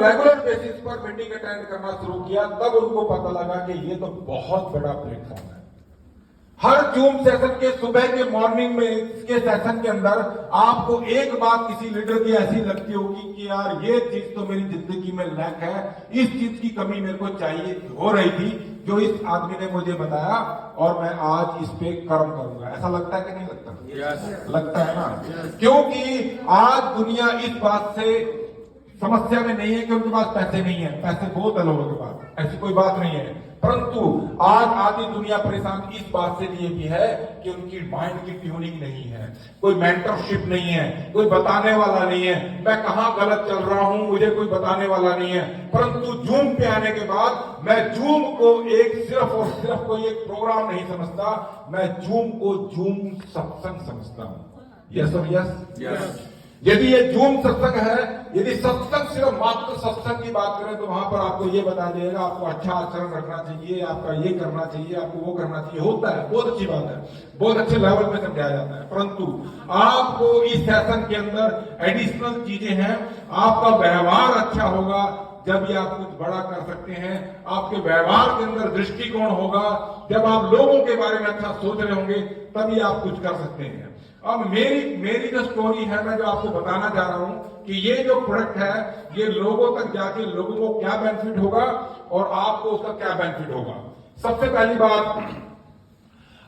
Regular basis पर meeting attend करना शुरू किया, तब उनको पता लगा कि ये तो बहुत बड़ा प्लेटफॉर्म है। हर जूम सेशन के सुबह के मॉर्निंग में इसके सेशन के अंदर आपको एक बात किसी लीडर की ऐसी लगती होगी कि यार ये चीज तो मेरी जिंदगी में लैक है, इस चीज की कमी मेरे को चाहिए हो रही थी, जो इस आदमी ने मुझे बताया और मैं आज इस पे कर्म करूंगा। ऐसा लगता है कि नहीं लगता? लगता है ना? क्योंकि आज दुनिया इस बात से समस्या में नहीं है कि उनके पास पैसे नहीं है, पैसे बहुत है लोगों के पास, ऐसी कोई बात नहीं है, परंतु आज आधी दुनिया परेशान इस बात से लिए भी है कि उनकी माइंड की ट्यूनिंग नहीं है, कोई मेंटरशिप नहीं है, कोई बताने वाला नहीं है, मैं कहां गलत चल रहा हूं मुझे कोई बताने वाला नहीं है। परंतु जूम पे आने के बाद मैं जूम को एक सिर्फ और सिर्फ कोई एक प्रोग्राम नहीं समझता, मैं जूम को जूम सत्संग समझता हूं। यस और यस। यदि ये जूम सत्संग है, यदि सत्संग सिर्फ मात्र सत्संग की बात करें तो वहां पर आपको ये बता देगा आपको अच्छा आचरण रखना चाहिए, आपका ये करना चाहिए, आपको वो करना चाहिए, होता है, बहुत अच्छी बात है, बहुत अच्छे लेवल पे समझाया जाता है। परंतु आपको इस सेशन के अंदर एडिशनल चीजें हैं, आपका व्यवहार अच्छा होगा जब ये आप कुछ बड़ा कर सकते हैं, आपके व्यवहार के अंदर दृष्टिकोण होगा, जब आप लोगों के बारे में अच्छा सोच रहे होंगे तभी आप कुछ कर सकते हैं। अब मेरी जो स्टोरी है, मैं जो आपको बताना चाह रहा हूं कि ये जो प्रोडक्ट है ये लोगों तक जाके लोगों को क्या बेनिफिट होगा और आपको उसका क्या बेनिफिट होगा। सबसे पहली बात,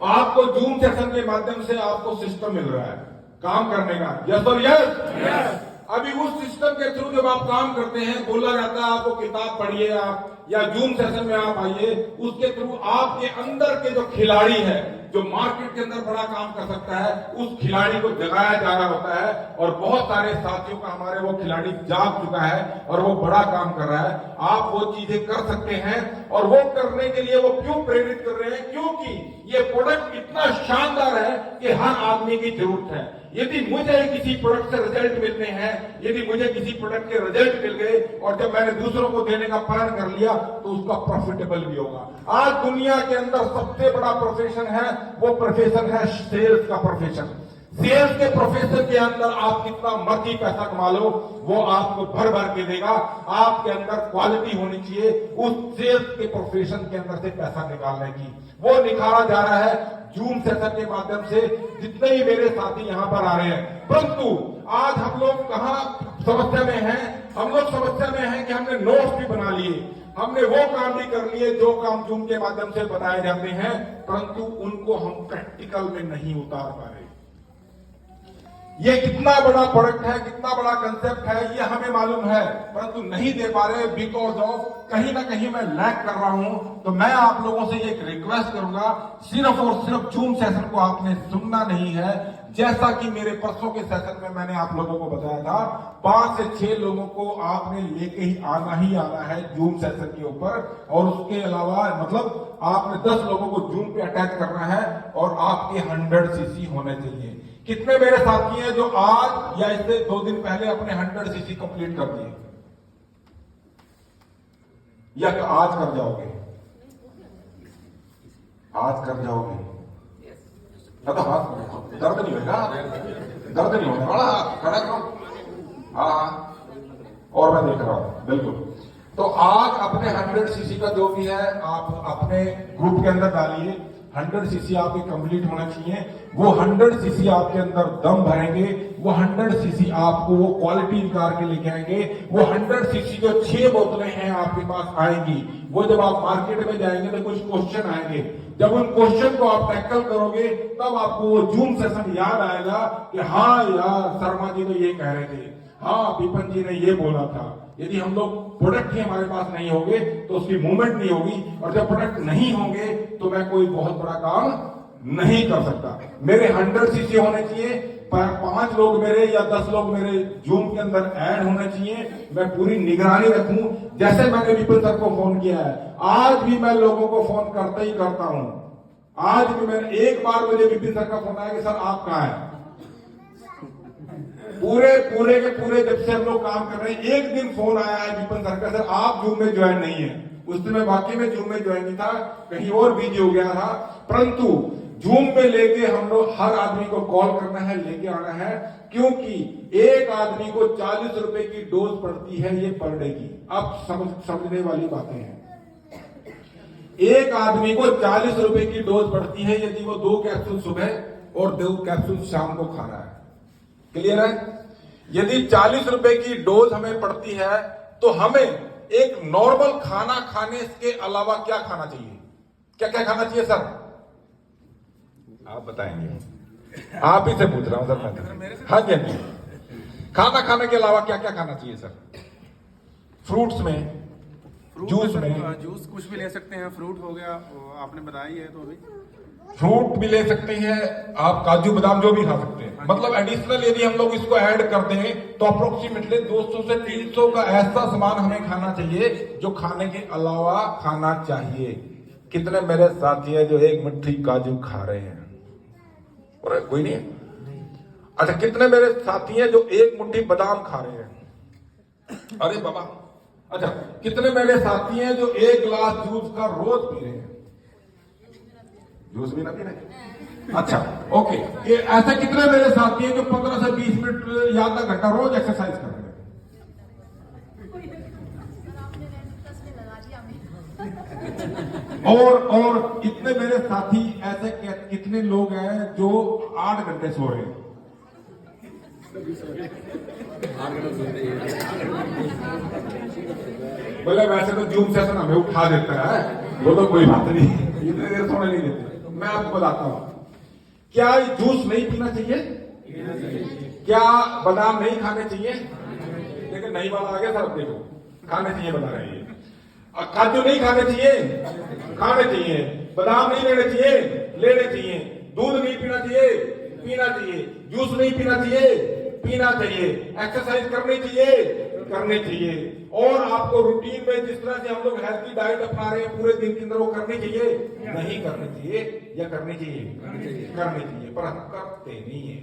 आपको जूम सेशन के माध्यम से आपको सिस्टम मिल रहा है काम करने का। यस और यस। अभी उस सिस्टम के थ्रू जब आप काम करते हैं, बोला जाता है आपको किताब पढ़िए आप या जूम सेशन में आप आइए, उसके थ्रू आपके अंदर के जो खिलाड़ी है, जो मार्केट के अंदर बड़ा काम कर सकता है, उस खिलाड़ी को जगाया जा रहा होता है और बहुत सारे साथियों का हमारे वो खिलाड़ी जाग चुका है और वो बड़ा काम कर रहा है। आप वो चीजें कर सकते हैं और वो करने के लिए वो क्यों प्रेरित कर रहे हैं? क्योंकि ये प्रोडक्ट इतना शानदार है कि हर आदमी की जरूरत है। यदि मुझे किसी प्रोडक्ट से रिजल्ट मिलते हैं, यदि मुझे किसी प्रोडक्ट के रिजल्ट मिल गए और जब मैंने दूसरों को देने का प्रण कर लिया तो उसका प्रॉफिटेबल भी होगा। आज दुनिया के अंदर सबसे बड़ा प्रोफेशन है, वो प्रोफेशन है सेल्स का प्रोफेशन। सेल्स के प्रोफेशन के अंदर आप कितना मर्जी पैसा कमा लो, वो आपको भर भर के देगा। आपके अंदर क्वालिटी होनी चाहिए उस सेल्स के प्रोफेशन के अंदर से पैसा निकालने की, वो निखारा जा रहा है जूम सेशन के माध्यम से। जितने ही मेरे साथी यहां पर आ रहे हैं, परंतु आज हम लोग कहां समस्या में हैं? हम लोग समस्या में हैं कि हमने नोट्स भी बना लिए, हमने वो काम भी कर लिए जो काम जूम के माध्यम से बताए जाते हैं, परंतु उनको हम प्रैक्टिकल में नहीं उतार पा रहे। ये कितना बड़ा प्रोडक्ट है, कितना बड़ा कंसेप्ट है, ये हमें मालूम है, परंतु नहीं दे पा रहे बिकॉज ऑफ कहीं ना कहीं मैं लैक कर रहा हूं। तो मैं आप लोगों से एक रिक्वेस्ट करूंगा, सिर्फ और सिर्फ जूम सेशन को आपने सुनना नहीं है। जैसा कि मेरे परसों के सेशन में मैंने आप लोगों को बताया था, 5 से 6 लोगों को आपने लेके ही आना है जूम सेशन के ऊपर, और उसके अलावा मतलब आपने 10 लोगों को जूम पे अटैच करना है और आपके 100 सीसी होने चाहिए। कितने मेरे साथी हैं जो आज या इससे 2 दिन पहले अपने 100 सीसी कंप्लीट कर दिए या आज कर जाओगे? आज कर जाओगे? तो हाथ दर्द नहीं होगा, दर्द नहीं होने वाला, खड़ा करो। हाँ, और मैं देख रहा हूं बिल्कुल। तो आज अपने 100 सीसी का जो भी है आप अपने ग्रुप के अंदर डालिए। 100 सीसी आपके कंप्लीट होना चाहिए। वो 100 सीसी आपके अंदर दम भरेंगे, वो 100 सीसी आपको वो क्वालिटी निकाल के लेके आएंगे। वो 100 सीसी जो 6 बोतलें हैं आपके पास आएंगी, वो जब आप मार्केट में जाएंगे तो कुछ क्वेश्चन आएंगे। जब उन क्वेश्चन को आप टैकल करोगे तब आपको वो जूम सेशन याद आएगा कि हाँ यार, शर्मा जी तो ये कह रहे थे, हाँ विपिन जी ने ये बोला था। यदि हम लोग प्रोडक्ट ही हमारे पास नहीं होंगे तो उसकी मूवमेंट नहीं होगी, और जब प्रोडक्ट नहीं होंगे तो मैं कोई बहुत बड़ा काम नहीं कर सकता। मेरे 100 सीसी होने चाहिए, 5 लोग मेरे या 10 लोग मेरे जूम के अंदर ऐड होने चाहिए। मैं पूरी निगरानी रखूं। जैसे मैंने विपिन सर को फोन किया है, आज भी मैं लोगों को फोन करता ही करता हूं। आज भी मैंने एक बार मुझे विपिन सर का फोन आया कि सर आप कहां हैं? पूरे के पूरे जब से हम लोग काम कर रहे हैं, एक दिन फोन आया है विपिन सर का, सर आप जूम में ज्वाइन नहीं है। उस दिन मैं वाकई में जूम में ज्वाइन नहीं था, कहीं और बिजी हो गया था। परंतु जूम में लेके हम लोग हर आदमी को कॉल करना है, लेके आना है, क्योंकि एक आदमी को 40 रुपए की डोज पड़ती है ये पर डे की। अब समझने वाली बातें हैं। एक आदमी को 40 रुपए की डोज पड़ती है यदि वो 2 कैप्सूल सुबह और 2 कैप्सूल शाम को खा रहा है। क्लियर है? यदि 40 रुपए की डोज हमें पड़ती है तो हमें एक नॉर्मल खाना खाने के अलावा क्या खाना चाहिए? क्या क्या खाना चाहिए सर? आप बताएंगे, आप ही से पूछ रहा हूं सर मैं। हाँ जी, हाँ जी। खाना खाने के अलावा क्या क्या खाना चाहिए सर? फ्रूट्स में, जूस में, जूस कुछ भी ले सकते हैं। फ्रूट हो गया, आपने बताया ही है। तो अभी फ्रूट भी ले सकते हैं आप, काजू बादाम जो भी खा सकते हैं। मतलब एडिशनल यदि हम लोग इसको ऐड कर दें तो अप्रोक्सीमेटली 200 से 300 का ऐसा सामान हमें खाना चाहिए जो खाने के अलावा खाना चाहिए। कितने मेरे साथी हैं जो एक मुट्ठी काजू खा रहे हैं? और कोई नहीं है? अच्छा, कितने मेरे साथी हैं जो एक मुट्ठी बादाम खा रहे हैं? अरे बाबा। अच्छा, कितने मेरे साथी हैं जो एक गिलास जूस का रोज पी रहे हैं? जूस भी ना पी रहे? अच्छा, ओके। ये ऐसे कितने मेरे साथी हैं जो 15 से 20 मिनट या आधा घंटा रोज एक्सरसाइज कर रहे हैं? और इतने मेरे साथी ऐसे कितने लोग हैं जो 8 घंटे सो रहे हैं? बोले वैसे तो जूम सेशन हमें उठा देता है, वो तो कोई बात नहीं, इतने देर सोने नहीं देते। मैं आपको बताता हूं, क्या जूस नहीं पीना चाहिए? क्या बादाम नहीं खाने चाहिए? लेकिन नहीं वाला आ गया सर, देखो खाने चाहिए बता रहे हैं। काजू नहीं खाने चाहिए? खाने चाहिए। बादाम नहीं लेने चाहिए? लेने चाहिए। दूध नहीं पीना चाहिए? पीना चाहिए। जूस नहीं पीना चाहिए? पीना चाहिए। एक्सरसाइज करनी चाहिए? करनी चाहिए। और आपको रूटीन में जिस तरह से हम लोग हेल्थी डाइट अपना रहे हैं पूरे दिन के अंदर, वो करनी चाहिए? नहीं करनी चाहिए या करनी चाहिए? करनी चाहिए, पर हम करते नहीं है।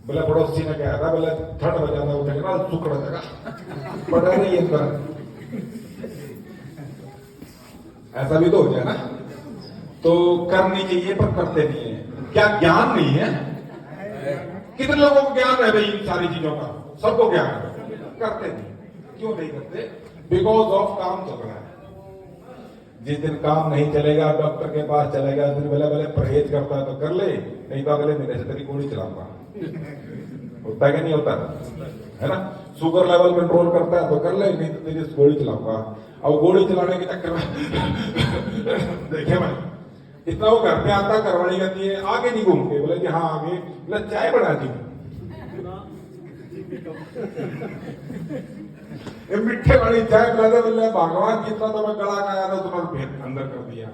बोला पड़ोसी ने कहा था, बोला ठंड बजाना उठेगा सुख रहेगा, पड़ा नहीं अंदर। ऐसा भी तो हो जाए ना। तो करनी चाहिए पर करते नहीं है। क्या ज्ञान नहीं है? कितने लोगों को ज्ञान है भाई इन सारी चीजों का? सबको ज्ञान है, करते नहीं। क्यों नहीं करते? बिकॉज ऑफ काम चल रहा है। जिस दिन काम नहीं चलेगा, डॉक्टर के पास चलेगा, फिर भले भले परहेज करता है तो कर ले, नहीं तो अगले महीने से तेरी गोली चलाऊंगा। होता है कि नहीं होता है ना? शुगर लेवल कंट्रोल करता है तो कर ले, नहीं तो तेरी गोली चलाऊंगा। अब गोली चलाने के चक्कर में देखे मैं इतना वो घर पे आता, घरवाली कहती है आगे नहीं घूम के, बोले कि हाँ आगे, बोले चाय बना दी। मिठे वाली चाय पिला दे, बोले भगवान जितना तो मैं गला खाया था उतना भेद अंदर कर दिया।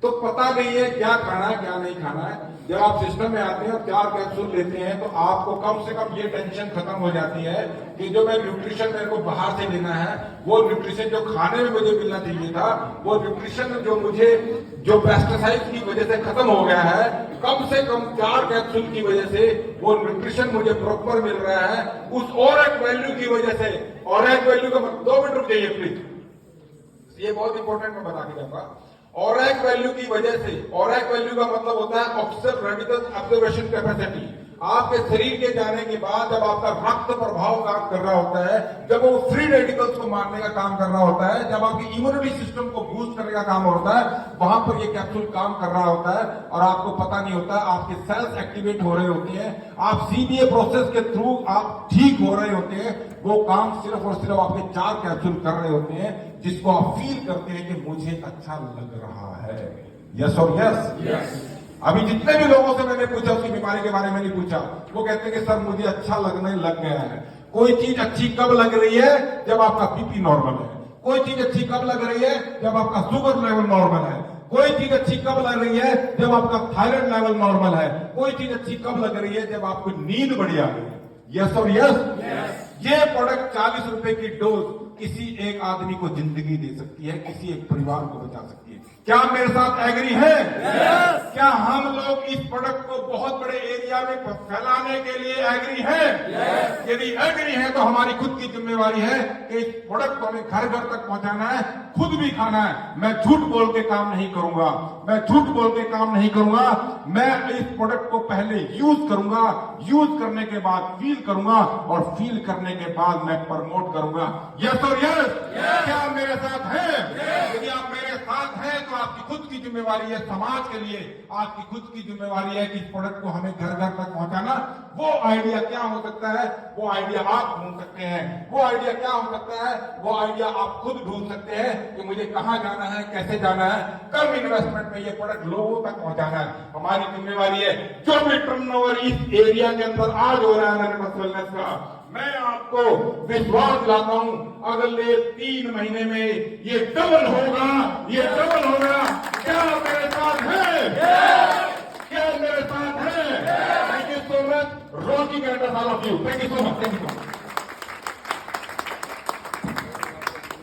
तो पता नहीं है क्या खाना है क्या नहीं खाना है। जब आप सिस्टम में आते हैं और 4 कैप्सूल लेते हैं तो आपको कम से कम ये टेंशन खत्म हो जाती है कि जो मैं न्यूट्रिशन मेरे को बाहर से लेना है, वो न्यूट्रिशन जो खाने में मुझे मिलना चाहिए था, वो न्यूट्रिशन जो मुझे जो पेस्टिसाइड की वजह से खत्म हो गया है, कम से कम 4 कैप्सूल की वजह से वो न्यूट्रिशन मुझे प्रॉपर मिल रहा है। उस और एक वैल्यू की वजह से, और एक वैल्यू का 2 मिनट रुक जाइए प्लीज, ये बहुत इंपॉर्टेंट मैं बता के जाऊंगा। और एक वैल्यू की वजह से, और एक वैल्यू का मतलब होता है ऑब्जर्व रेडिकल ऑब्जर्वेशन कैपेसिटी। आपके शरीर के जाने के बाद जब आपका रक्त प्रभाव काम कर रहा होता है, जब वो फ्री रेडिकल्स को मारने का काम कर रहा होता है, जब आपकी इम्यूनिटी सिस्टम को बूस्ट करने का काम होता है, वहां पर ये कैप्सूल काम कर रहा होता है और आपको पता नहीं होता। आपके सेल्स एक्टिवेट हो रहे होते हैं, आप सीबीए प्रोसेस के थ्रू आप ठीक हो रहे होते हैं। वो काम सिर्फ और सिर्फ आपके 4 कैप्सूल कर रहे होते हैं, जिसको आप फील करते हैं कि मुझे अच्छा लग रहा है। यस और यस। अभी जितने भी लोगों से मैंने पूछा उसकी बीमारी के बारे में नहीं पूछा, वो कहते हैं कि सर मुझे अच्छा लगने लग गया है। कोई चीज अच्छी कब लग रही है? जब आपका बीपी नॉर्मल है। कोई चीज अच्छी कब लग रही है? जब आपका शुगर लेवल नॉर्मल है। कोई चीज अच्छी कब लग रही है? जब आपका थायराइड लेवल नॉर्मल है। कोई चीज अच्छी कब लग रही है? जब आपको नींद बढ़िया है। यस और यस। ये प्रोडक्ट 40 रुपए की डोज किसी एक आदमी को जिंदगी दे सकती है, किसी एक परिवार को बचा सकती है। क्या मेरे साथ एग्री है? क्या हम लोग इस प्रोडक्ट को बहुत बड़े एरिया में फैलाने के लिए एग्री है? यदि एग्री है तो हमारी खुद की जिम्मेवारी है कि इस प्रोडक्ट को हमें घर घर तक पहुंचाना है, खुद भी खाना है। मैं झूठ बोल के काम नहीं करूंगा, मैं झूठ बोल के काम नहीं करूंगा। मैं इस प्रोडक्ट को पहले यूज करूंगा, यूज करने के बाद फील करूंगा और फील करने के बाद मैं प्रमोट करूंगा। यस और यस? क्या मेरे साथ है? यदि आप मेरे साथ हैं तो आपकी खुद की जिम्मेवारी है, समाज के लिए आपकी खुद की जिम्मेवारी है कि इस प्रोडक्ट को हमें घर घर तक पहुंचाना। वो आइडिया क्या हो सकता है? वो आइडिया आप ढूंढ सकते हैं। वो आइडिया क्या हो सकता है? वो आइडिया आप खुद ढूंढ सकते हैं कि मुझे कहां जाना है, कैसे जाना है, कम इन्वेस्टमेंट में ये प्रोडक्ट लोगों तक पहुंचाना है। हमारी जिम्मेवारी है। जो भी टर्नओवर इस एरिया के अंदर आज हो रहा है वेलनेस का, मैं आपको विश्वास दिलाता हूं अगले 3 महीने में ये डबल होगा, ये डबल होगा। क्या मेरे साथ है? क्या मेरे साथ है? Thank you so much, rocking at all of you. Thank you so much, thank you.